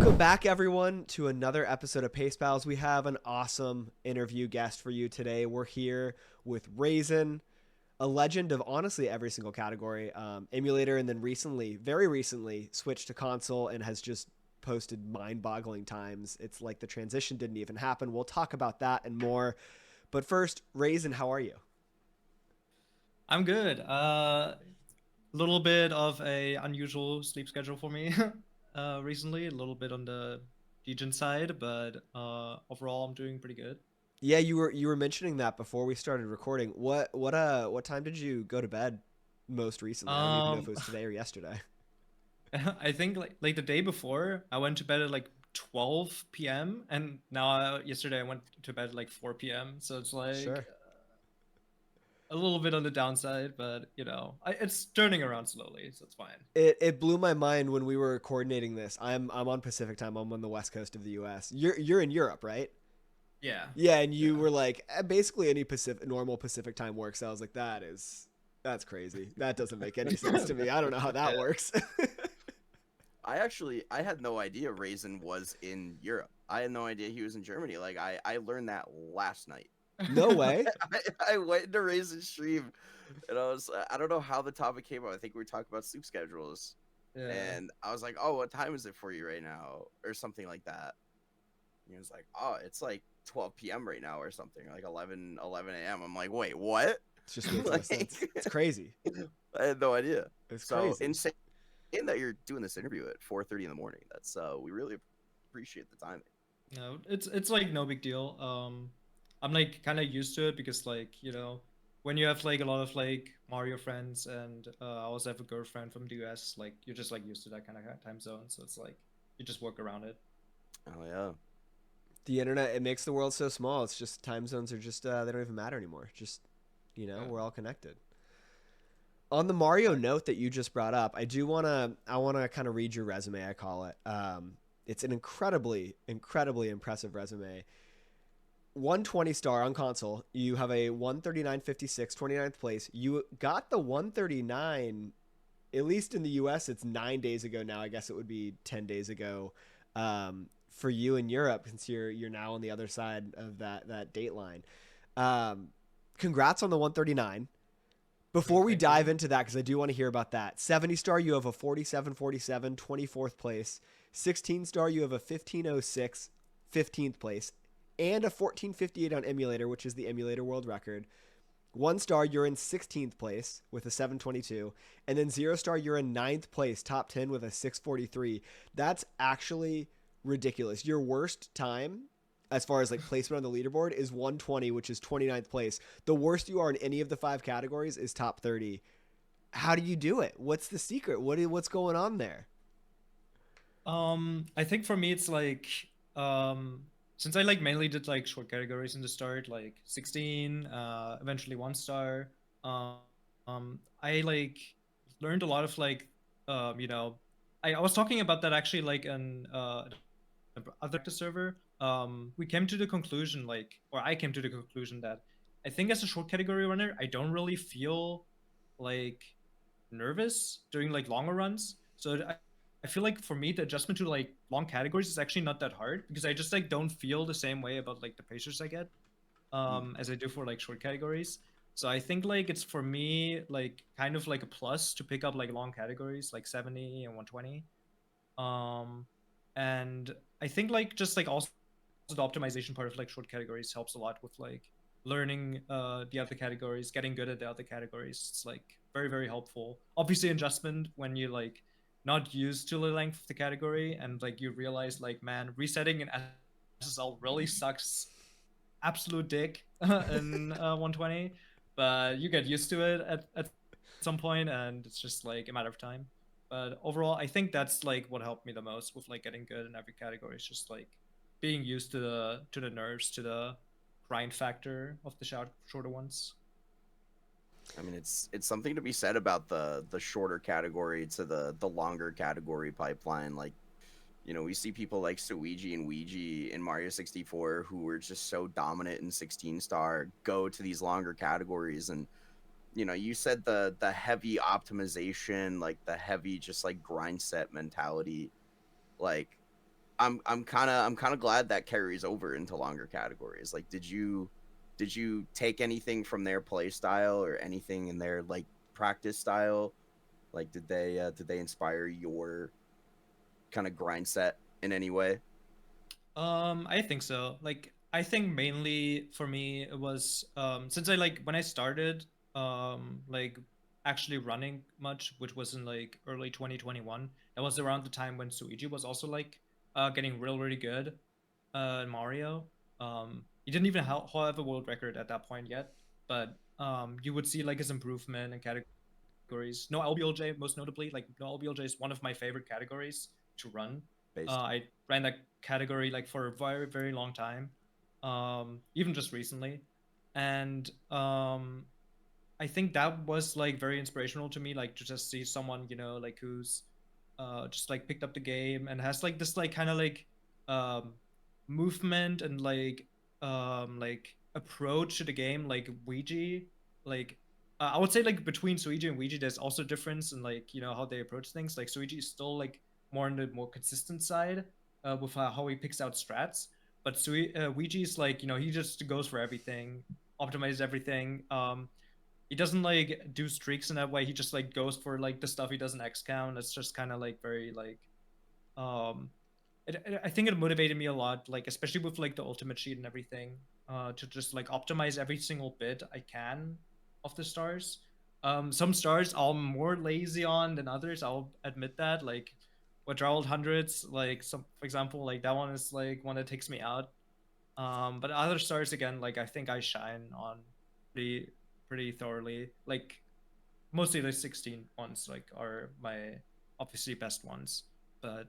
Welcome back, everyone, to another episode of Pace Pals. We have an awesome interview guest for you today. We're here with Raisin, a legend of honestly every single category, emulator, and then very recently, switched to console and has just posted mind-boggling times. It's like the transition didn't even happen. We'll talk about that and more. But first, Raisin, how are you? I'm good. Little bit of a unusual sleep schedule for me recently. A little bit on the degen side, but overall I'm doing pretty good. Yeah, you were mentioning that before we started recording. What time did you go to bed most recently? I don't even know if it Um, was today or yesterday. I think like the day before I went to bed at like 12 p.m. and now yesterday I went to bed at like 4 p.m. So it's like Sure. a little bit on the downside, but it's turning around slowly, so it's fine. It blew my mind when we were coordinating this. I'm on Pacific time. I'm on the west coast of the U.S. You're in Europe, right? Yeah, Yeah, and you yeah. were like, basically any normal Pacific time works. I was like, that's crazy. That doesn't make any sense to me. I don't know how that Yeah. works. I had no idea Raisin was in Europe. I had no idea he was in Germany. Like I learned that last night. No way. I went into Raisin's stream and I don't know how the topic came up. I think we were talking about sleep schedules. Yeah. And I was like, "Oh, what time is it for you right now?" or something like that. And he was like, "Oh, it's like 12 p.m. right now or something, like 11 a.m." I'm like, "Wait, what?" It just makes no sense. Like, It's crazy. I had no idea. It's So crazy. insane that you're doing this interview at 4:30 in the morning. That's we really appreciate the timing. No, it's like no big deal. I'm like kind of used to it because when you have like a lot of like Mario friends and I also have a girlfriend from the US, like you're just like used to that kind of time zone, so it's like you just work around it. Oh yeah. The internet, it makes the world so small. It's just time zones are just they don't even matter anymore. Just Yeah. we're all connected. On the Mario Like, note that you just brought up, I wanna kind of read your resume. I call it. It's an incredibly impressive resume. 120 star on console. You have a 139.56, 29th place. You got the 139. At least in the U.S., it's 9 days ago now. I guess it would be 10 days ago for you in Europe, since you're now on the other side of that date line. Um, Congrats on the 139. Before we thank dive you. into that, because I do want to hear about that, 70 star, you have a 47.47, 24th place. 16 star, you have a 15.06, 15th place, and a 14.58 on emulator, which is the emulator world record. 1 star, you're in 16th place with a 722. And then 0 star, you're in ninth place, top 10 with a 643. That's actually ridiculous. Your worst time as far as like placement on the leaderboard is 120, which is 29th place. The worst you are in any of the five categories is top 30. How do you do it? What's the secret? What's going on there? I think for me it's like since I like mainly did like short categories in the start, like 16, eventually 1 star. Um, I like learned a lot of like I was talking about that actually like an other server. We came to the conclusion or I came to the conclusion that I think as a short category runner, I don't really feel like nervous during like longer runs. So I feel like for me the adjustment to like long categories is actually not that hard because I just like don't feel the same way about like the pacers I get Hmm. as I do for like short categories. So I think like it's for me like kind of like a plus to pick up like long categories like 70 and 120. Um and I think like just like also the optimization part of like short categories helps a lot with like learning the other categories, getting good at the other categories. It's like very helpful. Obviously adjustment when you like not used to the length of the category and like you realize like man resetting an SSL really sucks absolute dick in 120, but you get used to it at some point and it's just like a matter of time. But overall I think that's like what helped me the most with like getting good in every category. It's just like being used to the nerves, to the grind factor of the shorter ones. I mean, it's something to be said about the shorter category to the longer category pipeline. Like, we see people like Suigi and Ouija in Mario 64 who were just so dominant in 16 star go to these longer categories. And you said the heavy optimization, like the heavy just like grind set mentality. Like I'm kind of glad that carries over into longer categories. Like, did you take anything from their play style or anything in their like practice style? Like, did they inspire your kind of grind set in any way? I think so. Like, I think mainly for me it was since I like when I started like actually running much, which was in like early 2021. That was around the time when Suigi was also like getting really good in Mario. He didn't even have a world record at that point yet, but you would see like his improvement in categories. No LBLJ, most notably. Like, no LBLJ is one of my favorite categories to run. Based. I ran that category like for a very long time, even just recently, and I think that was like very inspirational to me, like to just see someone, you know, like who's just like picked up the game and has like this like kind of um movement and like approach to the game like Ouija. Like I would say like between Suigi and Ouija there's also difference in like, you know, how they approach things. Like Suigi is still like more on the more consistent side with how he picks out strats, but Ouija is like, you know, he just goes for everything, optimizes everything. He doesn't like do streaks in that way. He just like goes for like the stuff he doesn't X count. It's just kind of like very like um I think it motivated me a lot, like especially with like the ultimate sheet and everything, to just like optimize every single bit I can of the stars. Some stars I'm more lazy on than others. I'll admit that. Like Quadrupled hundreds, like some for example, like that one is like one that takes me out. But other stars again, like I think I shine on pretty pretty thoroughly. Like mostly the 16 ones like are my obviously best ones, but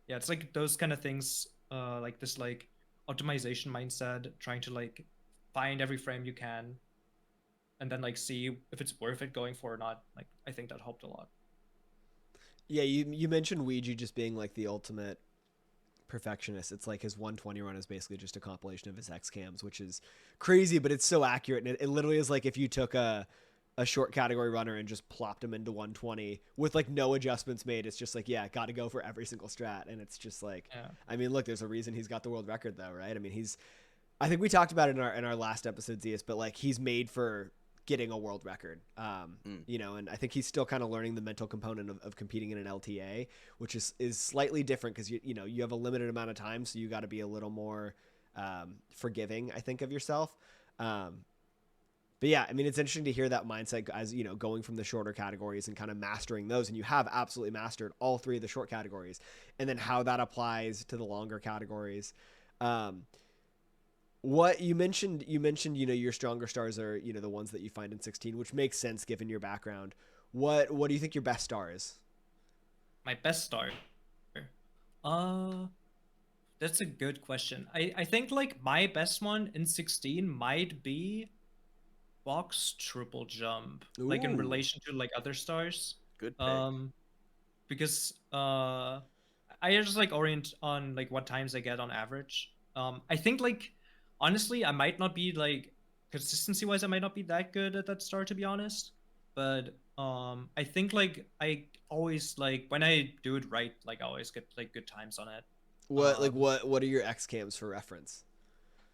yeah, it's like those kind of things, like this like optimization mindset, trying to like find every frame you can and then like see if it's worth it going for or not. Like I think that helped a lot. Yeah, you mentioned Ouija just being like the ultimate perfectionist. It's like his 120 run is basically just a compilation of his X cams, which is crazy, but it's so accurate. And it literally is like if you took a short category runner and just plopped him into 120 with like no adjustments made. It's just like, yeah, got to go for every single strat. And it's just like, Yeah. I mean, look, there's a reason he's got the world record though, right? I mean, I think we talked about it in our last episode, Zeus, but like he's made for getting a world record. You know, and I think he's still kind of learning the mental component of competing in an LTA, which is slightly different because you know you have a limited amount of time, so you got to be a little more forgiving, I think, of yourself. But yeah, I mean, it's interesting to hear that mindset as, you know, going from the shorter categories and kind of mastering those. And you have absolutely mastered all three of the short categories, and then how that applies to the longer categories. What you mentioned, you know, your stronger stars are, you know, the ones that you find in 16, which makes sense given your background. What do you think your best star is? My best star. Uh that's a good question. I think like my best one in 16 might be box triple jump, like in Ooh. relation to like other stars. Good pick. Um because I just like orient on like what times I get on average. I think like honestly I might not be like consistency wise I might not be that good at that star to be honest. But I think like I always like when I do it right, like I always get like good times on it. Um What are your X cams for reference?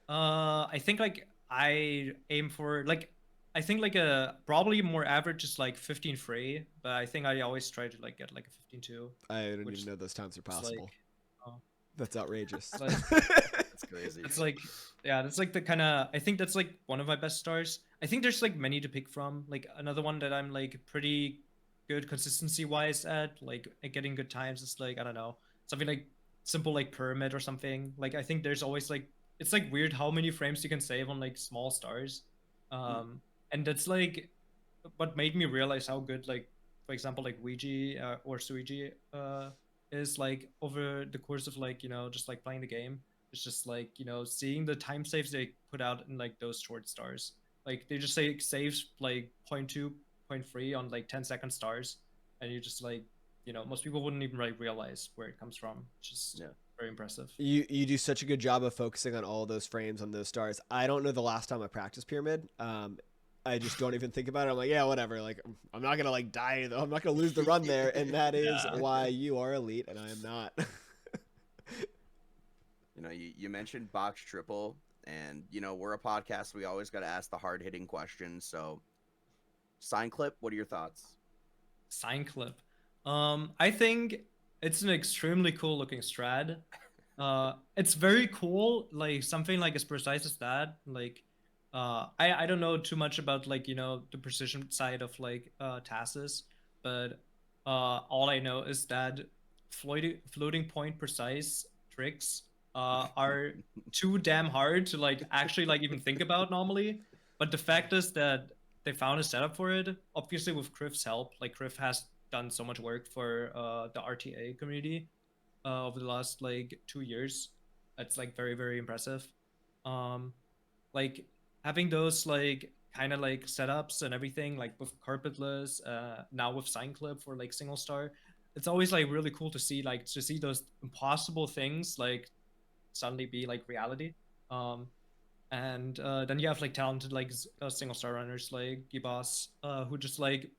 I think like I aim for like I think like a probably more average is like 15 free, but I think I always try to like get like a 15-2, I don't which even know those times are is like possible. uh, That's outrageous. it's like That's crazy. it's like yeah, that's like the kind of I think that's like one of my best stars. I think there's like many to pick from. Like another one that I'm like pretty good consistency wise at getting good times is like I don't know, something like simple like pyramid or something. Like I think there's always like it's like weird how many frames you can save on like small stars. Mm. And that's like what made me realize how good like for example like Ouija or Suigi is like over the course of like, you know, just like playing the game. It's just like, you know, seeing the time saves they put out in like those short stars. Like they just say saves like 0.2, 0.3 on like 10-second stars, and you just like, you know, most people wouldn't even like realize where it comes from. It's just Yeah. very impressive. You do such a good job of focusing on all those frames on those stars. I don't know the last time I practiced pyramid. I just don't even think about it. I'm like, yeah, whatever. Like, I'm not gonna like die. I'm not gonna lose the run there, and that is Yeah. why you are elite and I am not. You know, you mentioned box triple, and you know we're a podcast. We always got to ask the hard hitting questions. So, sign clip. What are your thoughts? Sign clip. I think it's an extremely cool looking strat. It's very cool, like something like as precise as that. Like, I don't know too much about like the precision side of like TASes, but all I know is that floating point precise tricks are too damn hard to like actually like even think about normally. But the fact is that they found a setup for it. Obviously, with Criff's help, like Criff has done so much work for the RTA community over the last like 2 years. It's like very very impressive. Um, like having those like kind of like setups and everything, like with carpetless, now with sign clip for like single star. It's always like really cool to see those impossible things like suddenly be like reality. And then you have like talented like single star runners like Gibas, who just like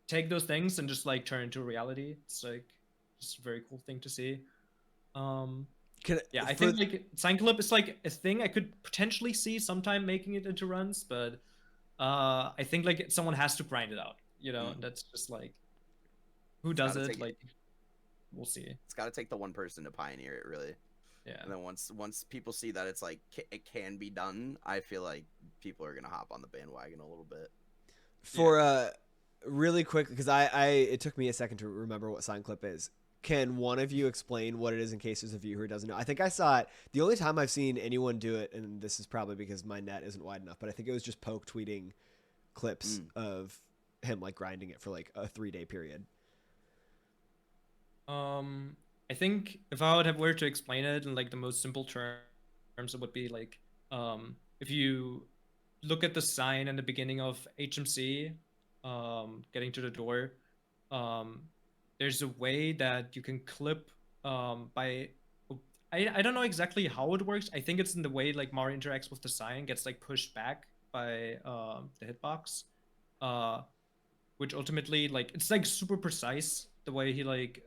take those things and just like turn into reality. It's like just a very cool thing to see. Um, Can, yeah, I for think like sign clip is like a thing I could potentially see sometime making it into runs, but I think like someone has to grind it out, and that's just like who It's does got to it? take Like we'll see. it's got to take the one person to pioneer it, really. Yeah. And then once people see that it's like it can be done, I feel like people are gonna hop on the bandwagon a little bit. for really quick, because I it took me a second to remember what sign clip is. Can one of you explain what it is in case there's a viewer who doesn't know? I think I saw it. The only time I've seen anyone do it, and this is probably because my net isn't wide enough, but I think it was just Poke tweeting clips of him like grinding it for like a 3-day period. I think if I would have were to explain it in like the most simple terms, it would be like if you look at the sign in the beginning of HMC, getting to the door, um, there's a way that you can clip by. I don't know exactly how it works. I think it's in the way like Mario interacts with the sign, gets like pushed back by the hitbox, uh, which ultimately like it's like super precise the way he like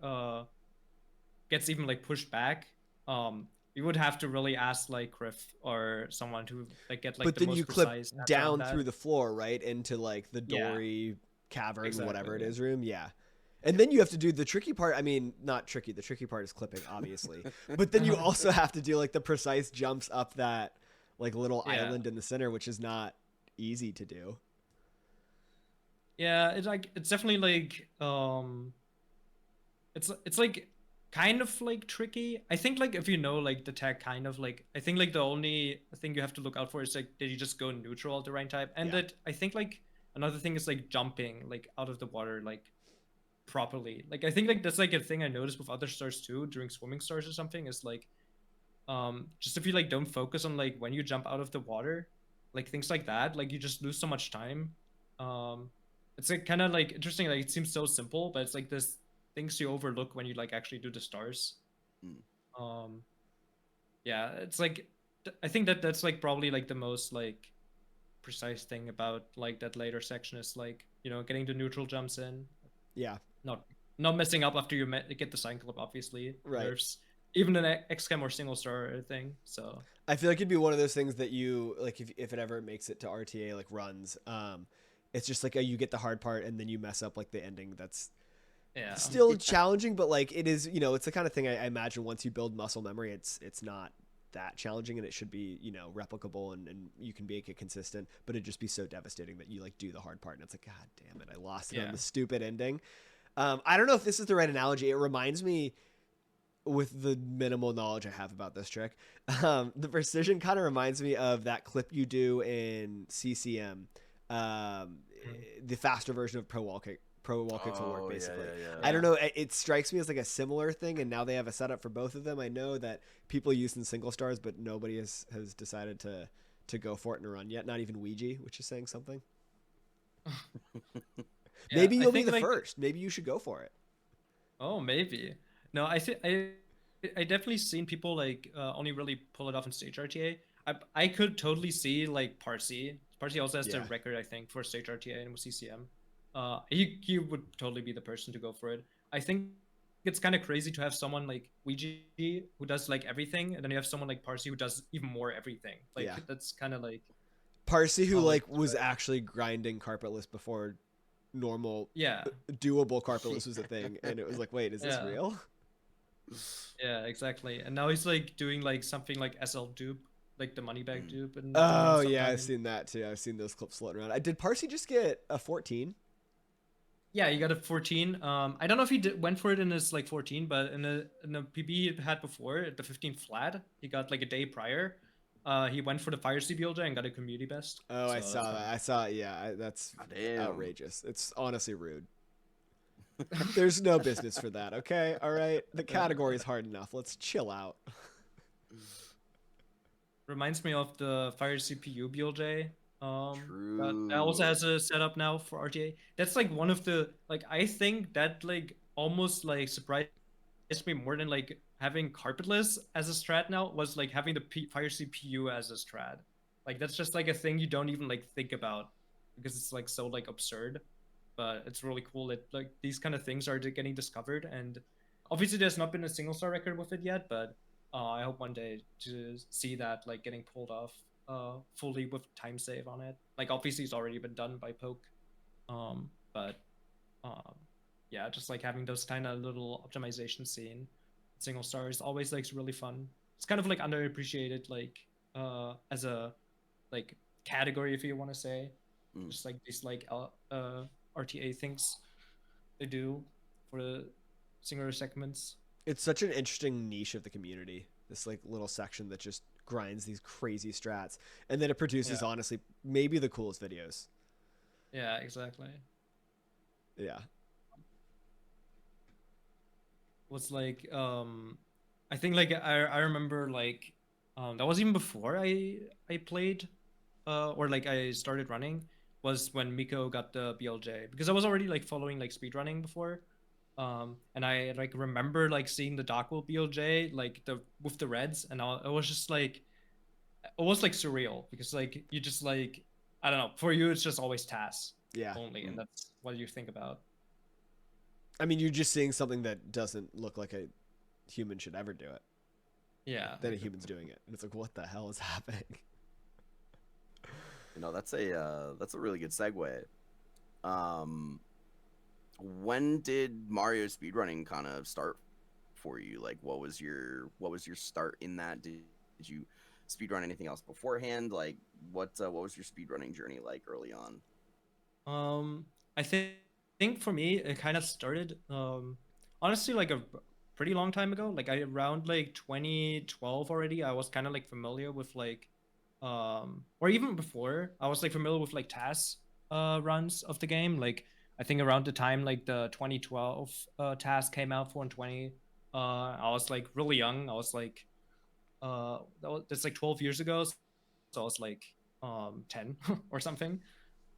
gets even like pushed back. You would have to really ask like Griff or someone to like get like But the then you most clip precise answer on down that. through the floor, right, into like the Yeah, dory cavern, whatever it exactly. is, room. Yeah. And then you have to do the tricky part. I mean, not tricky. The tricky part is clipping, obviously. But then you also have to do like the precise jumps up that like little Yeah. island in the center, which is not easy to do. Yeah, it's definitely like it's like kind of like tricky. I think like if you know like the tech kind of like I think like the only thing you have to look out for is like did you just go neutral at the right time? And Yeah. that I think like another thing is like jumping like out of the water like properly. Like I think like that's like a thing I noticed with other stars too during swimming stars or something is like just if you like don't focus on like when you jump out of the water, like things like that, like you just lose so much time. Um it's like kind of like interesting, like it seems so simple, but it's like this things you overlook when you like actually do the stars. Mm. Um yeah, it's like I think that that's like probably like the most like precise thing about like that later section is like, getting the neutral jumps in, Yeah. not not messing up after you get the sign clip, obviously. Right. Nerfs even an XChem or single star thing. So I feel like it'd be one of those things that you like if it ever makes it to RTA like runs. It's just like you get the hard part and then you mess up like the ending. That's yeah. still challenging, but like it is, it's the kind of thing I imagine once you build muscle memory, it's not that challenging and it should be, replicable and you can make it consistent, but it'd just be so devastating that you like do the hard part and it's like, God damn it, I lost it on the stupid ending. I don't know if this is the right analogy. It reminds me, with the minimal knowledge I have about this trick, the precision kind of reminds me of that clip you do in CCM, the faster version of pro wall kick. Pro wall kicks will work basically. I don't know. It strikes me as like a similar thing, and now they have a setup for both of them. I know that people use in single stars, but nobody has decided to go for it in a run yet. Not even Ouija, which is saying something. Yeah, maybe you'll be the like, first. Maybe you should go for it. Oh, maybe. No, I think I definitely seen people like only really pull it off in stage RTA. I could totally see like Parsi. Parsi also has the record, I think, for stage RTA and with CCM. He would totally be the person to go for it. I think it's kind of crazy to have someone like Ouija who does like everything, and then you have someone like Parsi who does even more everything. Like Yeah. that's kind of like Parsi, who how like it's was described. actually grinding carpetless before normal, Yeah, doable carpetless was a thing, and it was like, wait, is this yeah, real? yeah, exactly. And now he's like doing like something like SL dupe, like the money bag Mm. dupe, and Oh yeah, I've sometimes. seen that too. I've seen those clips floating around. I did Parsi just get a 14? Yeah, he got a 14. I don't know if he went for it in his like 14, but in a PB he had before at the 15 flat, he got like a day prior. He went for the Fire CBLJ and got a community best. Oh, I So that's saw kind that. I saw it. Yeah, that's God damn. outrageous. It's honestly rude. There's no business for that. Okay, all right. The category is hard enough. Let's chill out. reminds me of the Fire CPU BLJ. That also True. has a setup now for RTA. That's like one of the like I think that like almost like surprised me more than like having carpetless as a strat now was like having the Fire CPU as a strat. Like that's just like a thing you don't even like think about because it's like so like absurd. But it's really cool that like these kind of things are getting discovered, and obviously there's not been a single star record with it yet, but I hope one day to see that like getting pulled off fully with time save on it. Like obviously it's already been done by Poke, but um, yeah, just like having those kind of little optimization scene single star is always like really fun. It's kind of like underappreciated like as a like category if you want to say, Mm. just like these like RTA things they do for the singular segments. It's such an interesting niche of the community. This like little section that just grinds these crazy strats, and then it produces Yeah, honestly maybe the coolest videos. yeah, exactly. Yeah. Was like I think like I remember like that was even before I played or like I started running was when Miko got the BLJ because I was already like following like speedrunning before. And I like remember like seeing the Darkwood BLJ like the with the reds, and it was just like it was like surreal because like you just like I don't know, for you it's just always tasks Yeah. only, and Mm. that's what you think about. I mean, you're just seeing something that doesn't look like a human should ever do it. Yeah, Then a human's doing it, and it's like, what the hell is happening? You know, that's a really good segue. Um, when did Mario speedrunning kind of start for you? Like, what was your start in that? Did you speedrun anything else beforehand? Like, what was your speedrunning journey like early on? I think for me it kind of started honestly like a pretty long time ago. Like I around like 2012 already. I was kind of like familiar with like or even before I was like familiar with like TAS runs of the game. Like I think around the time like the 2012 TAS came out 420. I was like really young. I was like that's like 12 years ago. So I was like 10 or something.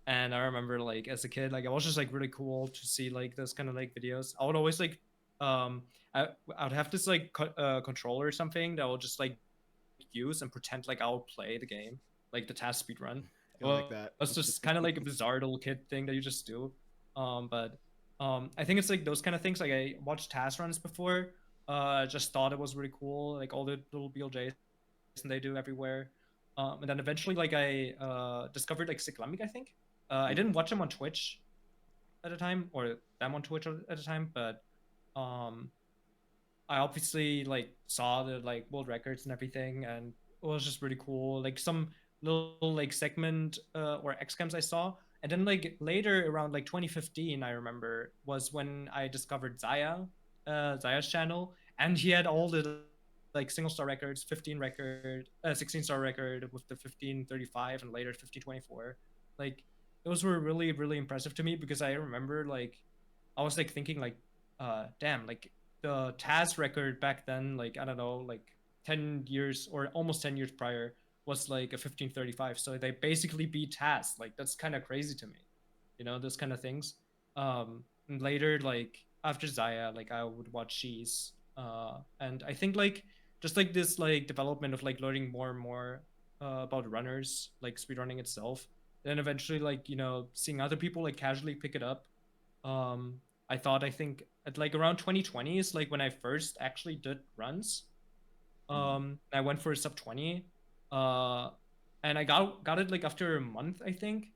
And I remember like as a kid, like it was just like really cool to see like those kind of like videos. I would always like um I would have this like controller or something that I would just like use and pretend like I'll play the game, like the task speed run. I like that. It's just kind of like a bizarre little kid thing that you just do. But I think it's like those kind of things. Like I watched task runs before. Just thought it was really cool, like all the little BLJs and they do everywhere. And then eventually, like I discovered like Cyclamic, I think. I Mm. didn't watch him on Twitch at a time, or them on Twitch at a time, but um, I obviously like saw the like world records and everything, and it was just really cool. Like some little like segment or XCams I saw, and then like later around like 2015, I remember was when I discovered Zaya's channel, and he had all the like single star records, 15 record, 16 star record with the 1535 and later 1524. Like those were really impressive to me because I remember like I was like thinking like damn, like the TAS record back then, like I don't know, like 10 years or almost 10 years prior was like a 1535. So they basically beat TAS. Like that's kind of crazy to me, you know, those kind of things. And later, like after Zaya, like I would watch She's. And I think like just like this like development of like learning more and more about runners, like speedrunning itself. Then eventually, like, you know, seeing other people like casually pick it up. Um, I thought I think at like around 2020 is like when I first actually did runs. I went for a sub 20. And I got it like after a month, I think.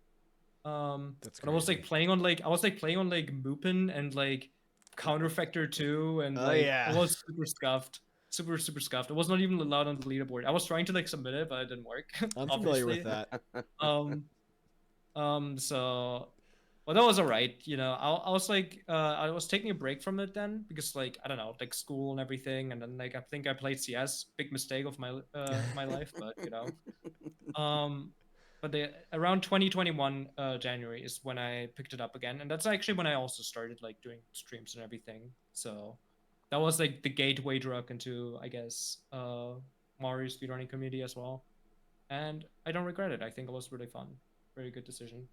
That's But I was crazy. like playing on like Mupin and like Counterfactor 2, and Oh, like yeah. I was super scuffed. Super scuffed. I was not even allowed on the leaderboard. I was trying to like submit it, but it didn't work. I'm familiar with Obviously. that. Um so well, that was alright, you know. I was like I was taking a break from it then because like I don't know, like school and everything, and then like I think I played CS, big mistake of my life, but you know. Um but around 2021 January is when I picked it up again, and that's actually when I also started like doing streams and everything. So that was like the gateway drug into, I guess, Mario speedrunning community as well. And I don't regret it. I think it was really fun. Very good decision.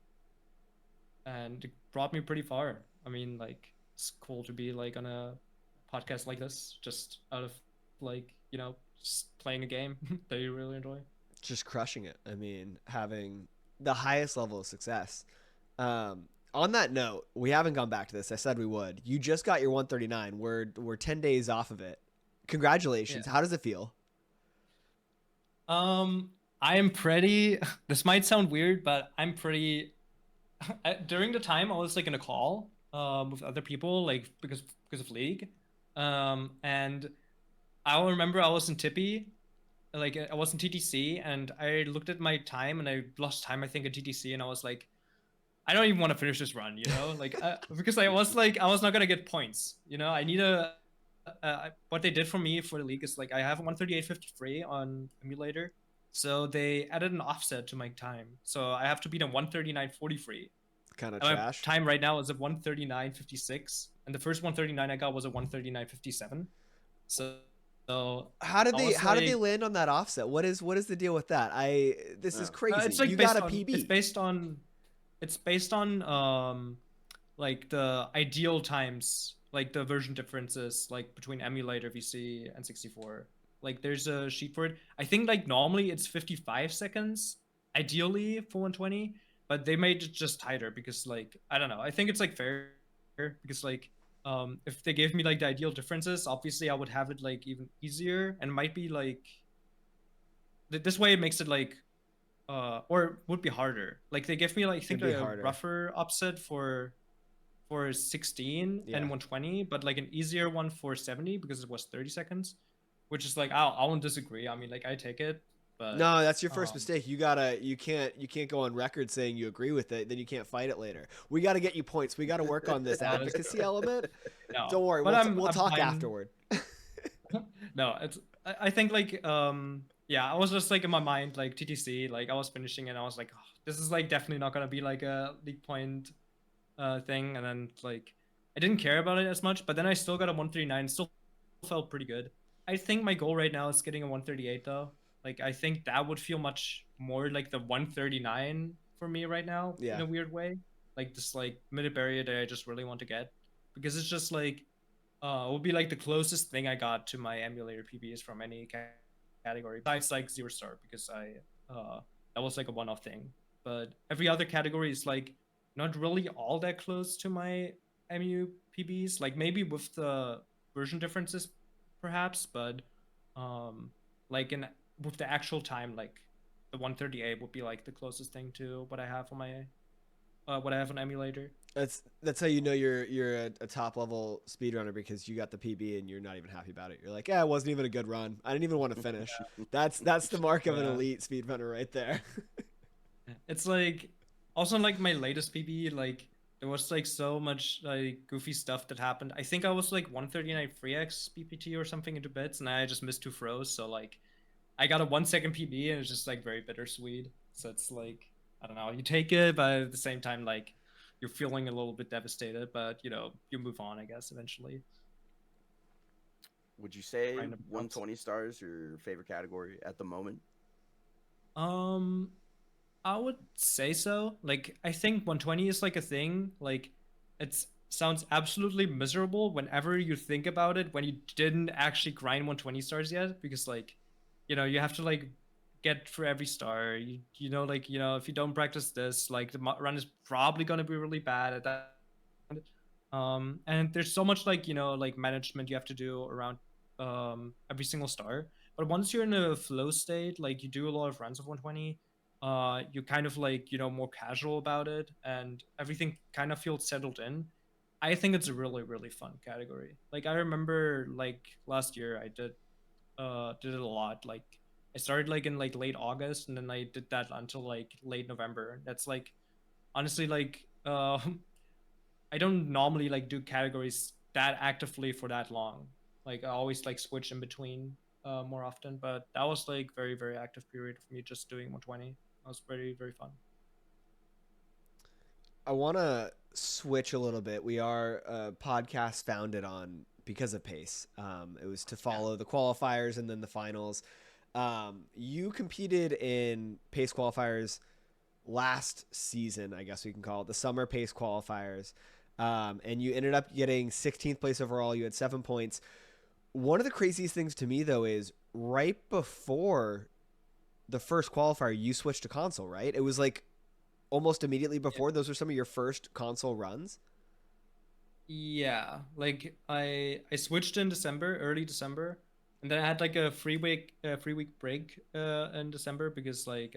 And it brought me pretty far. I mean, like, it's cool to be like on a podcast like this, just out of like, you know, just playing a game that you really enjoy. Just crushing it. I mean, having the highest level of success. On that note, we haven't gone back to this. I said we would. You just got your 139. We're 10 days off of it. Congratulations. Yeah. How does it feel? I am pretty. This might sound weird, but I'm pretty. During the time, I was like in a call with other people, like because of League, and I remember I was in Tippy, like I was in TTC, and I looked at my time and I lost time, I think, in TTC, and I was like, I don't even want to finish this run, you know, like because I was not gonna get points, you know. I need a. What they did for me for the league is like I have 138.53 on emulator, so they added an offset to my time, so I have to beat a 139.43. Kind of And my trash. time right now is at 139.56, and the first 139 I got was a 139.57. So How did I they was how did they like, land on that offset? What is the deal with that? This is Yeah. crazy. it's like You based got a on PB. it's based on like the ideal times, like the version differences, like between emulator VC and 64. Like there's a sheet for it. I think like normally it's 55 seconds ideally for 120, but they made it just tighter because like I don't know. I think it's like fair because like if they gave me like the ideal differences, obviously I would have it like even easier, and might be like this way it makes it like or would be harder. Like they give me like I think It'd be a harder. rougher offset for 16 Yeah. and 120, but like an easier one for 70 because it was 30 seconds, which is like I won't disagree. I mean, like I take it, but No, that's your first um mistake. You can't go on record saying you agree with it. Then you can't fight it later. We got to get you points. We got to work on this that is advocacy element. no. Don't worry. But We'll I'm talk fine. afterward. No, it's I think like yeah, I was just like in my mind like TTC, like I was finishing and I was like, oh, this is like definitely not gonna be like a league point thing, and then like I didn't care about it as much, but then I still got a 139, still felt pretty good. I think my goal right now is getting a 138 though. Like I think that would feel much more like the 139 for me right now in Yeah. a weird way. Like this like mid barrier that I just really want to get, because it's just like it would be like the closest thing I got to my emulator PBs from any category besides like 0 star, because I that was like a one-off thing. But every other category is like not really all that close to my MU PBs. Like maybe with the version differences, perhaps, but like in with the actual time, like the 138 would be like the closest thing to what I have on my what I have on emulator. That's how you know you're a top level speedrunner, because you got the PB and you're not even happy about it. You're like, yeah, it wasn't even a good run. I didn't even want to finish. That's the mark of an Yeah. elite speedrunner right there. It's like also like my latest PB, like there was like so much like goofy stuff that happened. I think I was like 139 3x BPT or something into bits, and I just missed 2 throws. So like I got a 1 second PB, and it's just like very bittersweet. So it's like I don't know, you take it, but at the same time like you're feeling a little bit devastated, but you know you move on, I guess, eventually. Would you say Kind of helps. 120 stars your favorite category at the moment? Um, I would say so. Like, I think 120 is like a thing. Like, it sounds absolutely miserable whenever you think about it when you didn't actually grind 120 stars yet, because like, you know, you have to like get for every star. You know, like, you know, if you don't practice this, like the run is probably gonna be really bad at that. And there's so much like, like management you have to do around every single star. But once you're in a flow state, like you do a lot of runs of 120, you kind of like, more casual about it, and everything kind of feels settled in. I think it's a really, really fun category. Like I remember like last year I did it a lot. Like I started like in like late August, and then I did that until like late November. That's like honestly like I don't normally like do categories that actively for that long. Like I always like switch in between more often, but that was like very, very active period for me just doing 120. That was very, very fun. I want to switch a little bit. We are a podcast founded on because of pace. It was to follow the qualifiers and then the finals. You competed in pace qualifiers last season, I guess we can call it the summer pace qualifiers. And you ended up getting 16th place overall. You had 7 points. One of the craziest things to me, though, is right before the first qualifier, you switched to console, right? It was like almost immediately before. Those were some of your first console runs. Yeah, like I switched in December, early December, and then I had like a 3 week break in December because like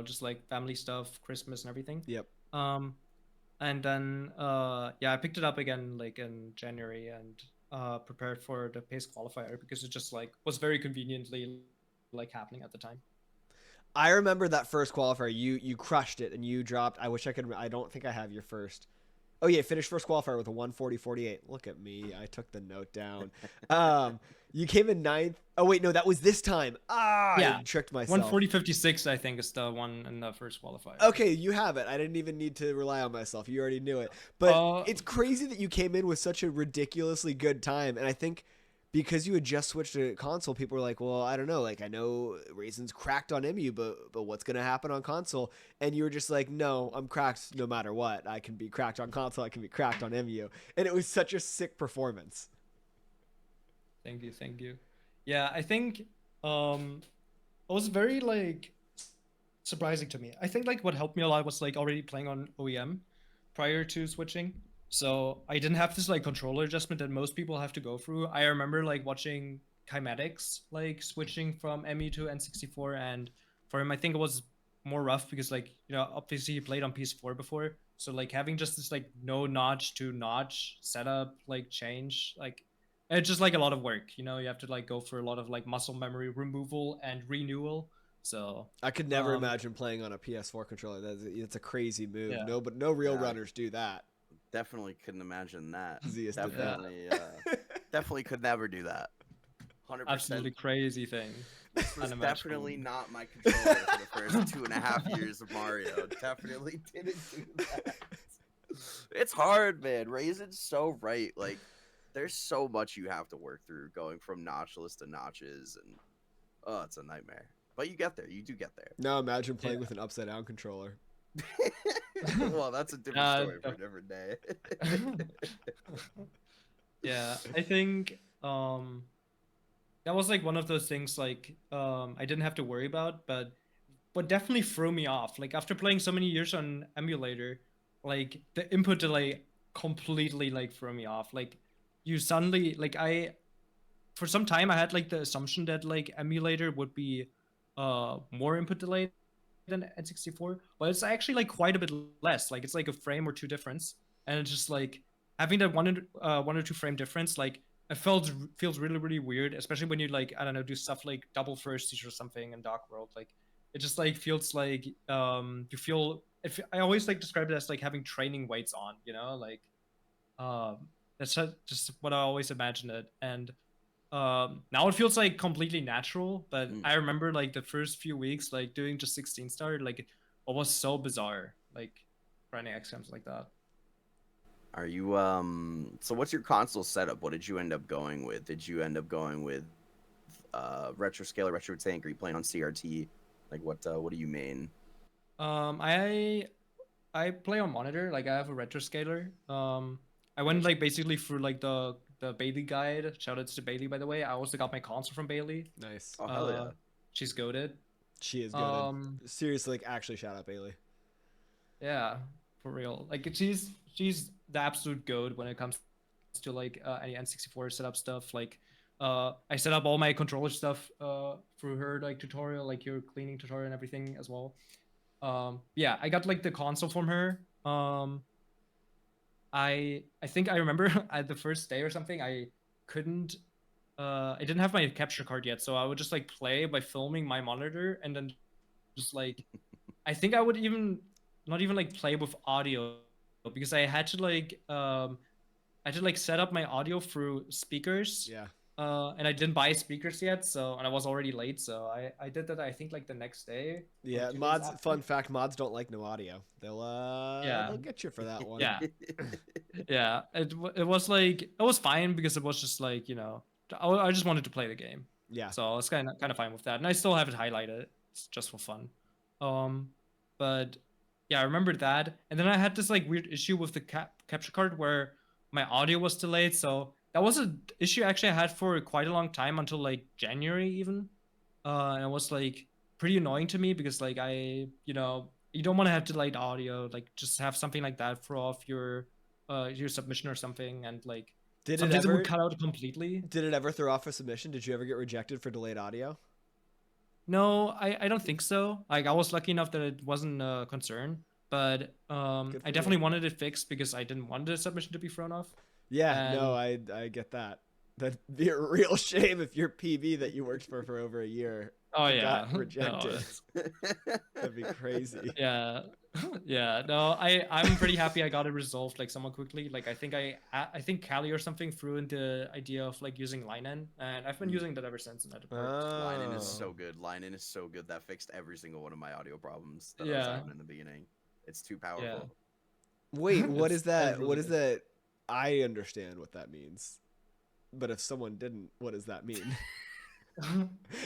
just like family stuff, Christmas and everything. Yep. Um and then yeah, I picked it up again like in January, and prepared for the pace qualifier because it just like was very conveniently like happening at the time. I remember that first qualifier. You crushed it and you dropped. I wish I could. I don't think I have your first. Oh yeah, finished first qualifier with a 140.48. Look at me. I took the note down. You came in ninth. Oh wait, no, that was this time. Yeah, I tricked myself. 140.56 I think is the one in the first qualifier. Okay, you have it. I didn't even need to rely on myself. You already knew it. But it's crazy that you came in with such a ridiculously good time. And I think because you had just switched to console, people were like, well, I don't know. Like, I know Raisin's cracked on MU, but what's going to happen on console? And you were just like, no, I'm cracked no matter what. I can be cracked on console. I can be cracked on MU. And it was such a sick performance. Thank you, thank you. Yeah, I think it was very like surprising to me. I think like what helped me a lot was like already playing on OEM prior to switching. So I didn't have this like controller adjustment that most people have to go through. I remember like watching Kymetics like switching from ME to N64, and for him I think it was more rough because like obviously he played on PS4 before. So like having just this like no notch to notch setup like change, like it's just like a lot of work. You have to like go for a lot of like muscle memory removal and renewal. So I could never imagine playing on a PS4 controller. It's a crazy move. Yeah. No, but no real runners do that. Definitely couldn't imagine that. Zeus did Definitely, definitely could never do that. 100%. Absolutely crazy thing. This was definitely not my controller for the first 2.5 years of Mario. Definitely didn't do that. It's hard, man. Raisin's so right. Like, there's so much you have to work through going from notchless to notches, and oh, it's a nightmare. But you get there. You do get there. Now imagine playing with an upside down controller. Well, that's a different story for a different day. Yeah, I think that was like one of those things like I didn't have to worry about, but definitely threw me off. Like after playing so many years on emulator, like the input delay completely like threw me off. Like you suddenly like for some time I had like the assumption that like emulator would be more input delay than N64, but it's actually like quite a bit less. Like it's like a frame or two difference, and it's just like having that one or two frame difference, like it feels really, really weird, especially when you like, I don't know, do stuff like double firsties or something in Dark World. Like it just like feels like you feel, if I always like describe it as like having training weights on, like that's just what I always imagine it. And now it feels like completely natural, but I remember like the first few weeks like doing just 16 star, like it was so bizarre, like running XCOMs like that. Are you so what's your console setup? What did you end up going with? Did you end up going with retro scaler, retro tank? Are you playing on CRT? Like what do you main? I play on monitor. Like I have a retro scaler. I went like basically through like the Bailey guide. Shout outs to Bailey, by the way. I also got my console from Bailey. Nice. Oh hell yeah. She's goated. She is good. Seriously, like actually shout out Bailey. Yeah. for real. Like she's the absolute goat when it comes to like any N64 setup stuff. Like I set up all my controller stuff through her like tutorial, like your cleaning tutorial and everything as well. Yeah, I got like the console from her. I think I remember at the first day or something I couldn't I didn't have my capture card yet, so I would just like play by filming my monitor and then just like I think I would even not even like play with audio because I had to like set up my audio through speakers. Yeah. And I didn't buy speakers yet, so and I was already late, so I did that I think like the next day. Or Yeah, 2 days mods. after. Fun fact: mods don't like no audio. They'll Yeah. get you for that one. Yeah. Yeah, it was like it was fine because it was just like I just wanted to play the game, Yeah. so I was kind of fine with that, and I still have it highlighted. It's just for fun. But yeah, I remember that, and then I had this like weird issue with the capture card where my audio was delayed. So that was an issue actually I had for quite a long time until like January even, and it was like pretty annoying to me because like you don't want to have delayed audio, like just have something like that throw off your submission or something, and like Did it sometimes it ever? would cut out completely. Did it ever throw off a submission? Did you ever get rejected for delayed audio? No, I don't think so. Like I was lucky enough that it wasn't a concern, but Good for I you. definitely wanted it fixed because I didn't want the submission to be thrown off. Yeah. No, And I get that. That'd be a real shame if your PB that you worked for over a year oh yeah, got no, rejected. That'd be crazy. yeah, yeah. No, I'm pretty happy I got it resolved like somewhat quickly. Like I think Callie or something threw in the idea of like using Linen, and I've been using that ever since, and that worked. Linen is Oh. so good. Linen is so good. That fixed every single one of my audio problems that I was Yeah. having in the beginning. It's too powerful. Yeah. Wait, what is It's that? really What is good. that? I understand what that means. But if someone didn't, what does that mean?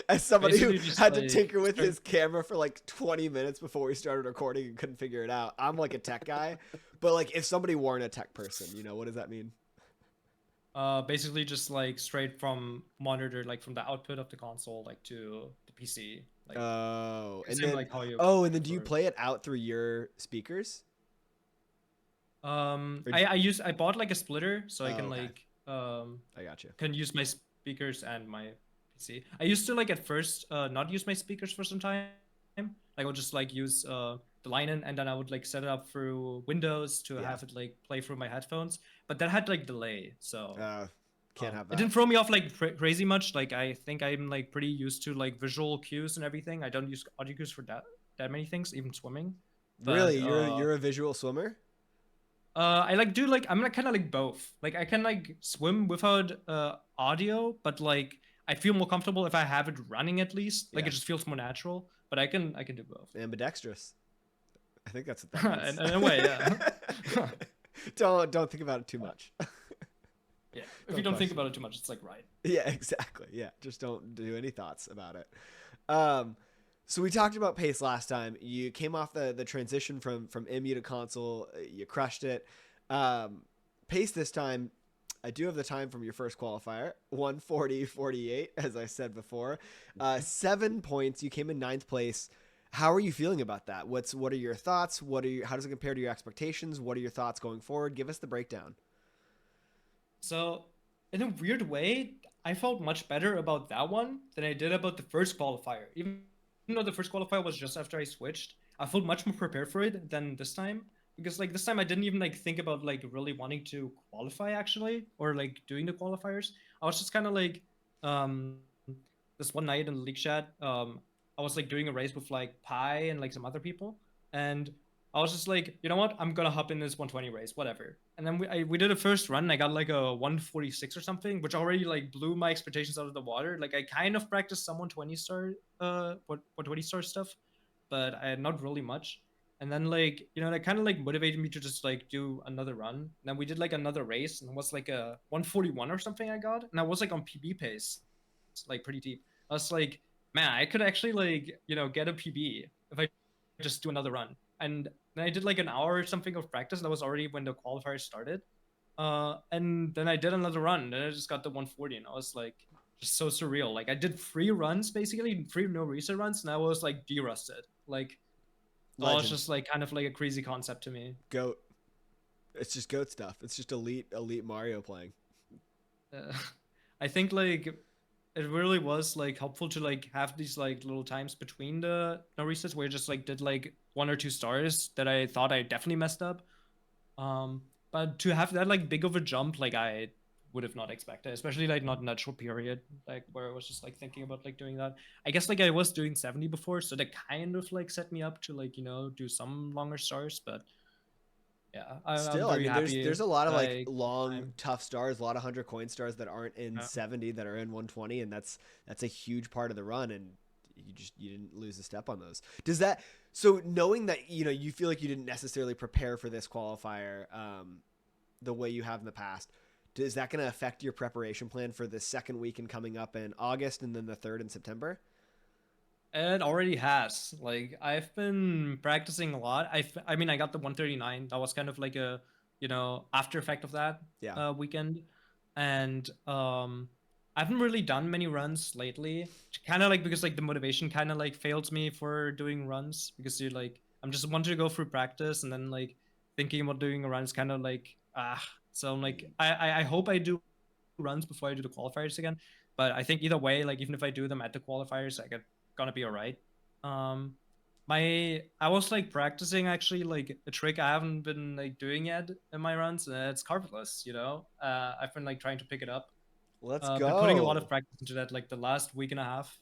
As somebody who Basically just, had to like, tinker with start- his camera for like 20 minutes before we started recording and couldn't figure it out. I'm like a tech guy, but like if somebody weren't a tech person, what does that mean? Basically just like straight from monitor, like from the output of the console, like to the PC. Like Oh, and same then like how you. and then do you prefer. play it out through your speakers? Or- I bought like a splitter so I Oh, can okay. like I got you. can use my speakers and my PC. I used to like at first not use my speakers for some time. Like I would just like use the Linen, and then I would like set it up through Windows to Yeah. have it like play through my headphones. But that had like delay, so Can't have it that. didn't throw me off like crazy much. Like I think I'm like pretty used to like visual cues and everything. I don't use audio cues for that many things, even swimming. Really, But, you're a visual swimmer? I like do like I'm like kind of like both. Like I can like swim without audio, but like I feel more comfortable if I have it running at least. Like Yeah. it just feels more natural. But I can do both. Ambidextrous. I think that's what that means. in a way, yeah. Don't think about it too much. Yeah. If Don't you don't think question about it too much, it's like right. Yeah, exactly. Yeah, just don't do any thoughts about it. So we talked about pace last time. You came off the transition from MU to console. You crushed it. Pace this time, I do have the time from your first qualifier, 1:40:48, as I said before. 7 points. You came in 9th place. How are you feeling about that? What are your thoughts? How does it compare to your expectations? What are your thoughts going forward? Give us the breakdown. So, in a weird way, I felt much better about that one than I did about the first qualifier. Even though the first qualifier was just after I switched, I felt much more prepared for it than this time. Because like this time I didn't even like think about like really wanting to qualify actually, or like doing the qualifiers. I was just kind of like this one night in the league chat, I was like doing a race with like Pi and like some other people, and I was just like, you know what, I'm gonna hop in this 120 race, whatever. And then we did a first run, and I got like a 146 or something, which already like blew my expectations out of the water. Like I kind of practiced some 120 star 120 star stuff, but I not really much. And then like that kind of like motivated me to just like do another run. And then we did like another race, and it was like a 141 or something I got, and I was like on PB pace, like pretty deep. I was like, man, I could actually like get a PB if I just do another run. And then I did like an hour or something of practice. That was already when the qualifiers started. And then I did another run, and I just got the 140, and I was like, just so surreal. Like I did 3 runs basically, 3 no reset runs, and I was like derusted. Like So it's Legend. just like kind of like a crazy concept to me. Goat. It's just goat stuff. It's just elite Mario playing. Uh, I think like it really was like helpful to like have these like little times between the no resets where I just like did like 1 or 2 stars that I thought I definitely messed up. Um, but to have that like big of a jump, like I would have not expected, especially like not in that short period, like where I was just like thinking about like doing that. I guess like I was doing 70 before, so that kind of like set me up to like, you know, do some longer stars. But yeah, I'm Still, I very mean, happy there's a lot of that like I long, time. tough stars, a lot of 100 coin stars that aren't in Yeah. 70 that are in 120, and that's a huge part of the run, and you didn't lose a step on those. Does that so knowing that you feel like you didn't necessarily prepare for this qualifier the way you have in the past? Is that going to affect your preparation plan for the second weekend coming up in August and then the third in September? It already has. Like I've been practicing a lot. I mean I got the 139. That was kind of like a, you know, after effect of that Yeah. weekend. And I haven't really done many runs lately. Kind of like because like the motivation kind of like fails me for doing runs because you're like I'm just wanting to go through practice and then like thinking about doing a run is kind of like so I'm like I hope I do runs before I do the qualifiers again. But I think either way, like even if I do them at the qualifiers, I get gonna be all right. Um, I was like practicing actually like a trick I haven't been like doing yet in my runs. It's carpetless, you know. I've been like trying to pick it up. Let's Been putting a lot of go. practice into that like the last week and a half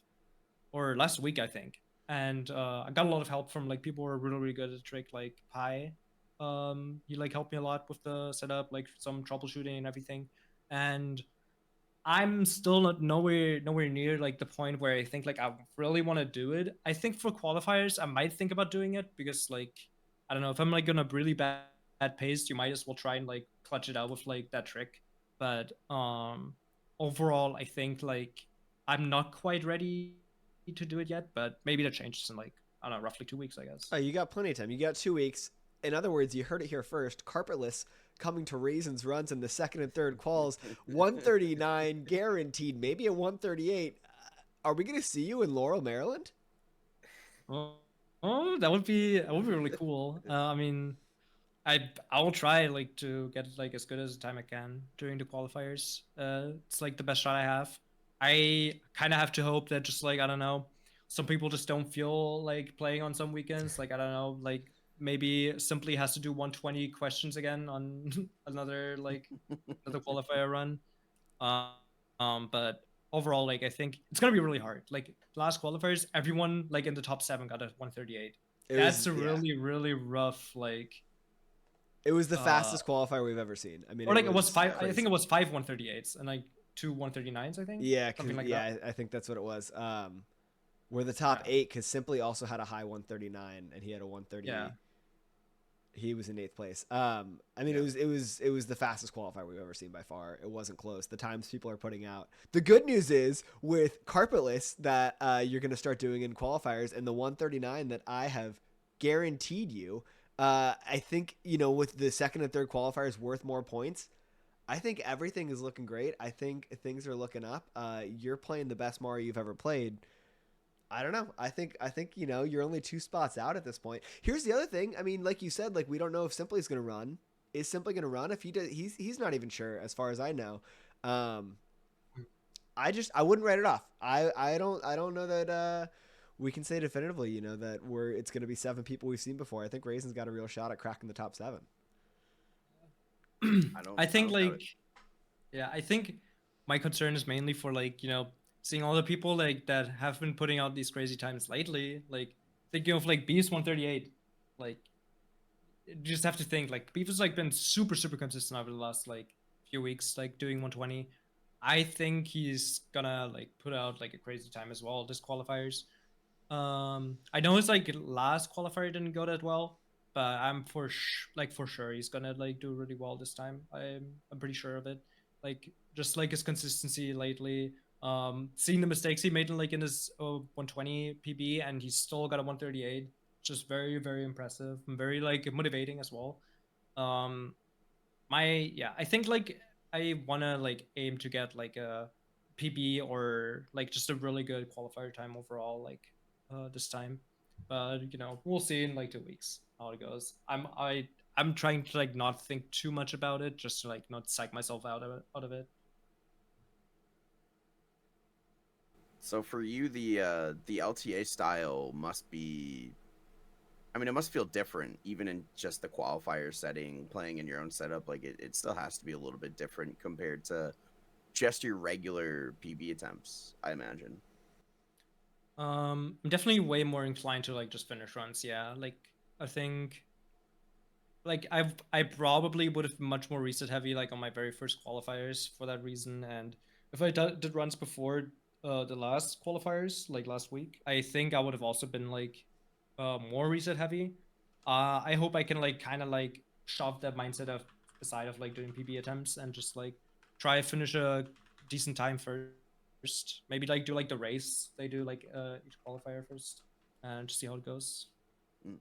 or last week I think, and I got a lot of help from like people who are really really good at the trick like Pi. He like helped me a lot with the setup, like some troubleshooting and everything, and I'm still not nowhere near like the point where I think like I really want to do it. I think for qualifiers I might think about doing it because like I don't know if I'm like gonna really bad pace, you might as well try and like clutch it out with like that trick. But overall I think like I'm not quite ready to do it yet, but maybe that changes in like I don't know, roughly 2 weeks, I guess. Oh, you got plenty of time. You got 2 weeks. In other words, you heard it here first. Carpetless coming to Raisin's runs in the second and third quals. 139 guaranteed, maybe a 138. Are we going to see you in Laurel, Maryland? Oh, oh, that would be really cool. I mean, I will try like to get like as good as the time I can during the qualifiers. It's like the best shot I have. I kind of have to hope that just like I don't know, some people just don't feel like playing on some weekends. Like I don't know, like maybe simply has to do 120 questions again on another qualifier run. Um, but overall, like I think it's gonna be really hard. Like last qualifiers, everyone like in the top 7 got a 138. It That's was, a yeah. really really rough like It was the uh fastest qualifier we've ever seen. I mean, or it like it was was five. I think it crazy. was 5 138s and like 2 139s. I think Yeah, something because like that. yeah, I think that's what it was. We're the top Yeah, eight because Simply also had a high 139 and he had a 130. yeah, He was in eighth place. I mean, yeah. it was the fastest qualifier we've ever seen by far. It wasn't close. The times people are putting out. The good news is with carpetless that you're going to start doing in qualifiers and the 139 that I have guaranteed you. I think with the second and third qualifiers worth more points. I think everything is looking great. I think things are looking up. You're playing the best Mario you've ever played. I don't know. I think you're only 2 spots out at this point. Here's the other thing. I mean, like you said, like we don't know if Simply's going to run. Is Simply going to run? If he does, he's not even sure as far as I know. Um, I wouldn't write it off. I don't know that we can say definitively, that it's going to be 7 people we've seen before. I think Raisin's got a real shot at cracking the top 7. I I think don't doubt it. like yeah, I think my concern is mainly for like seeing all the people like that have been putting out these crazy times lately. Like thinking of like Beast 138, like you just have to think like Beef has like been super super consistent over the last like few weeks, like doing 120. I think he's gonna like put out like a crazy time as well this qualifiers. I know his like last qualifier didn't go that well, but I'm for sure he's gonna like do really well this time. I'm pretty sure of it. Like just like his consistency lately. Seeing the mistakes he made in his 120 PB and he's still got a 138. Just very very impressive and very like motivating as well. Um, I think like I wanna like aim to get like a PB or like just a really good qualifier time overall like this time. But you know, we'll see in like 2 weeks how it goes. I'm trying to like not think too much about it, just to like not psych myself out of it. So for you, the LTA style must be. I mean, it must feel different, even in just the qualifier setting, playing in your own setup. Like it still has to be a little bit different compared to just your regular PB attempts, I imagine. I'm definitely way more inclined to like just finish runs. Yeah, like I think like I probably would have been much more reset heavy like on my very first qualifiers for that reason. And if I did runs before the last qualifiers like last week, I think I would have also been like more reset heavy. I hope I can like kind of like shove that mindset of aside of like doing PB attempts and just like try to finish a decent time first. Maybe like do like the race they do like each qualifier first and just see how it goes. Mm.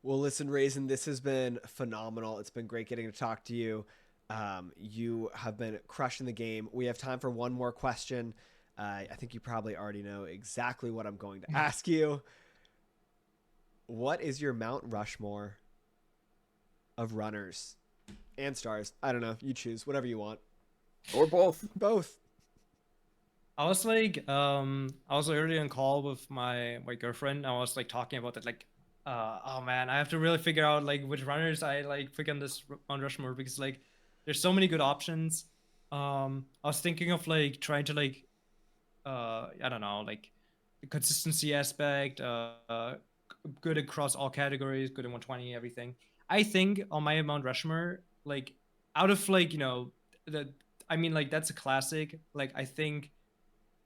Well, listen, Raisin, this has been phenomenal. It's been great getting to talk to you. You have been crushing the game. We have time for one more question. I think you probably already know exactly what I'm going to ask you. What is your Mount Rushmore of runners and stars? I don't know. You choose whatever you want. Or both. Both. I was like, I was already on call with my girlfriend. I was like talking about that, like, oh man, I have to really figure out like which runners I like pick on this on Rushmore because like there's so many good options. I was thinking of like trying to like, I don't know, like the consistency aspect, good across all categories, good in 120, everything. I think on my Mount Rushmore, like out of like the, I mean like that's a classic. Like I think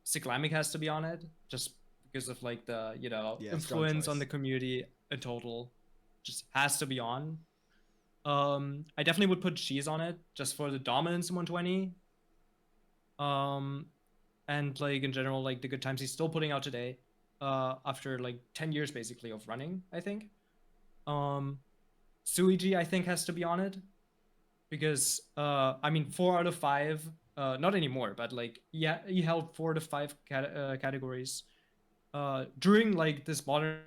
Cyclamic has to be on it just because of like the Yeah, strong influence on choice. the community in total. Just has to be on. I definitely would put Cheese on it just for the dominance in 120. Um, and like in general, like the good times he's still putting out today, after like 10 years basically of running, I think. Um, Suiji, I think, has to be on it because I mean 4 out of 5, not anymore, but like yeah, he held 4 to 5 categories during like this modern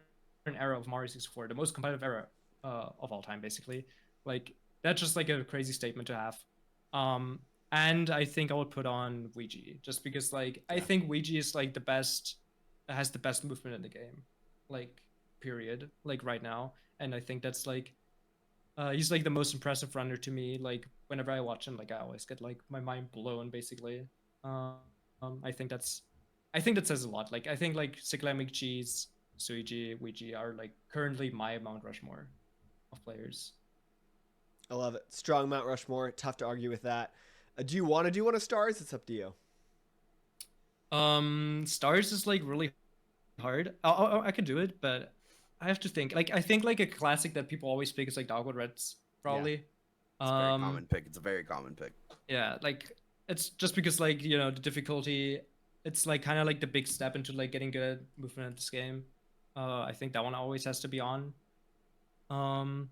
era of Mario 64, the most competitive era of all time, basically. Like that's just like a crazy statement to have. Um, and I think I would put on Ouija just because like I Yeah. think Ouija is like the best, has the best movement in the game, like period, like right now. And I think that's like he's like the most impressive runner to me. Like whenever I watch him, like I always get like my mind blown, basically. Um, I think that's, I think that says a lot. Like I think like Cyclamic Cheese, Suiji, Ouija are like currently my Mount Rushmore of players. I love it. Strong Mount Rushmore. Tough to argue with that. Do you want to do one of stars? It's up to you. Stars is like really hard. I could do it, but I have to think. Like I think like a classic that people always pick is like Dogwood Reds, Yeah. probably. It's a very Um, common pick. It's a very common pick. yeah, like it's just because like the difficulty, it's like kind of like the big step into like getting good at movement in this game. I think that one always has to be on. um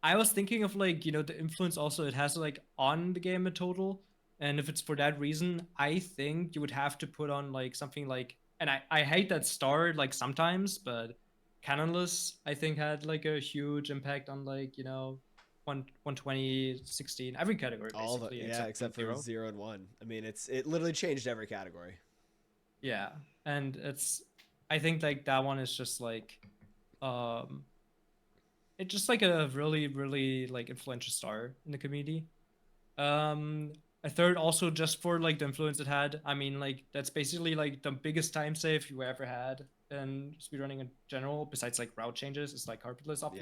I was thinking of like the influence also it has like on the game in total, and if it's for that reason I think you would have to put on like something like, and I hate that star like sometimes, but Canonless I think had like a huge impact on like 120 16 every category All of it. basically Yeah, except except for zero. 0 and 1. I mean, it literally changed every category. Yeah, and it's, I think like that one is just like um it's just like a really really like influential star in the community. A third also just for like the influence it had. I mean like that's basically like the biggest time save you ever had in speedrunning in general, besides like route changes. It's like carpetless Yep.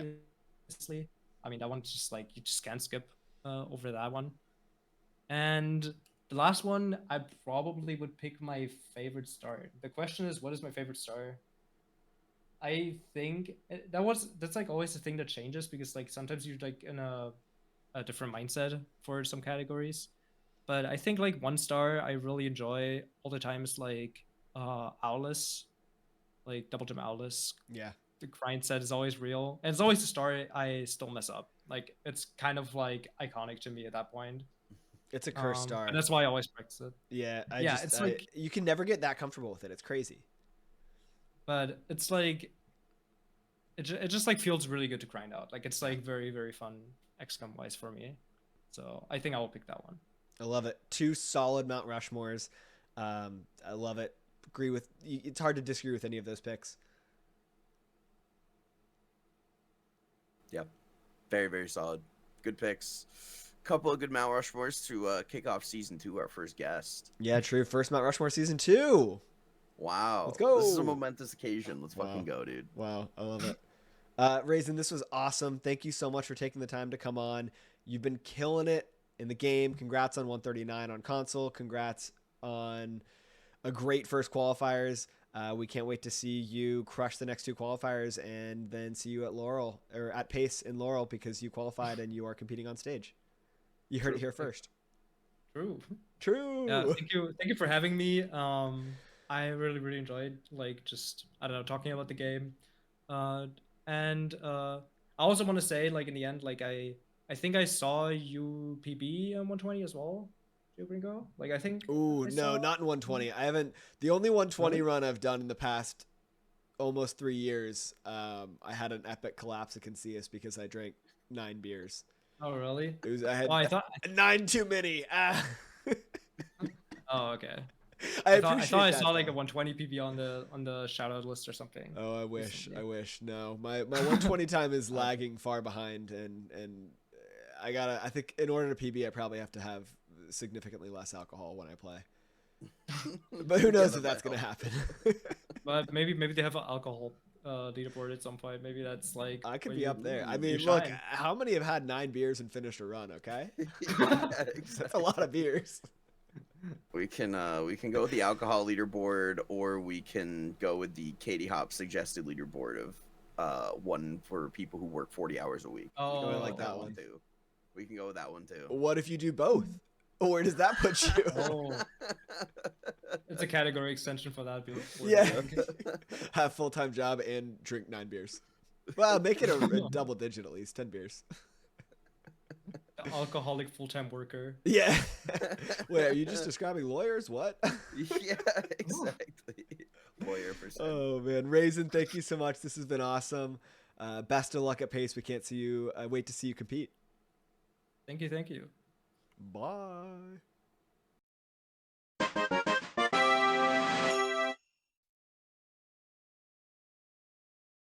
obviously. I mean that one's just like you just can't skip over that one. And the last one, I probably would pick my favorite star. The question is, what is my favorite star? I think that's like always the thing that changes because like sometimes you're like in a different mindset for some categories. But I think like one star I really enjoy all the time is like Owless, like Double Jump Owless. Yeah. The grind set is always real. And it's always a star I still mess up. Like it's kind of like iconic to me at that point. It's a cursed And star. that's why I always practice it. Yeah, Yeah, it's like you can never get that comfortable with it. It's crazy. but it's like it just like feels really good to grind out. Like it's like very very fun XCOM wise for me. So I think I will pick that one. I love it. 2 solid Mount Rushmores. I love it. Agree with. It's hard to disagree with any of those picks. Yep. Very, very solid. Good picks. Couple of good Mount Rushmores to kick off season 2, our first guest. Yeah, true. First Mount Rushmore season 2. Wow. Let's go. This is a momentous occasion. Let's Wow. fucking go, dude. Wow, I love it. Raisin, this was awesome. Thank you so much for taking the time to come on. You've been killing it in the game. Congrats on 139 on console. Congrats on a great first qualifiers. We can't wait to see you crush the next 2 qualifiers and then see you at Laurel or at Pace in Laurel because you qualified and you are competing on stage. You heard it here first. True. True. Yeah, thank you for having me. I really really enjoyed like just I don't know talking about the game, and I also want to say like in the end like I think I saw you PB on 120 as well, Gringo. Like I think. Ooh, I no, saw... not in 120. I haven't. The only 120 Really? run I've done in the past almost 3 years. I had an epic collapse at Casillas because I drank 9 beers. Oh really? It was I had Oh, I thought. 9 too many. Ah. Oh okay. I thought appreciate I that, saw like a though. 120 PB on the shout out list or something. Oh, I wish. recently. I wish. No, my 120 time is lagging far behind, and I gotta. I think in order to PB, I probably have to have significantly less alcohol when I play. But who knows if that's gonna happen? But maybe they have an alcohol leaderboard at some point. Maybe that's like I could where be you- up there. I you mean, look, shine. how many have had 9 beers and finished a run? Okay, Yeah, that's a lot of beers. We can go with the alcohol leaderboard, or we can go with the Katie Hop suggested leaderboard of one for people who work 40 hours a week. Oh, I like Go that with one. too. We can go with that one too. What if you do both? Where does that put you? Oh, it's a category extension for that. Yeah, have full-time job and drink 9 beers. Well, make it a double digit at least, 10 beers. Alcoholic full-time worker. Yeah. Wait, are you just describing lawyers? What? Yeah, exactly. Lawyer percent. Oh man, Raisin, thank you so much. This has been awesome. Best of luck at Pace. We can't see you. I wait to see you compete. Thank you. Bye.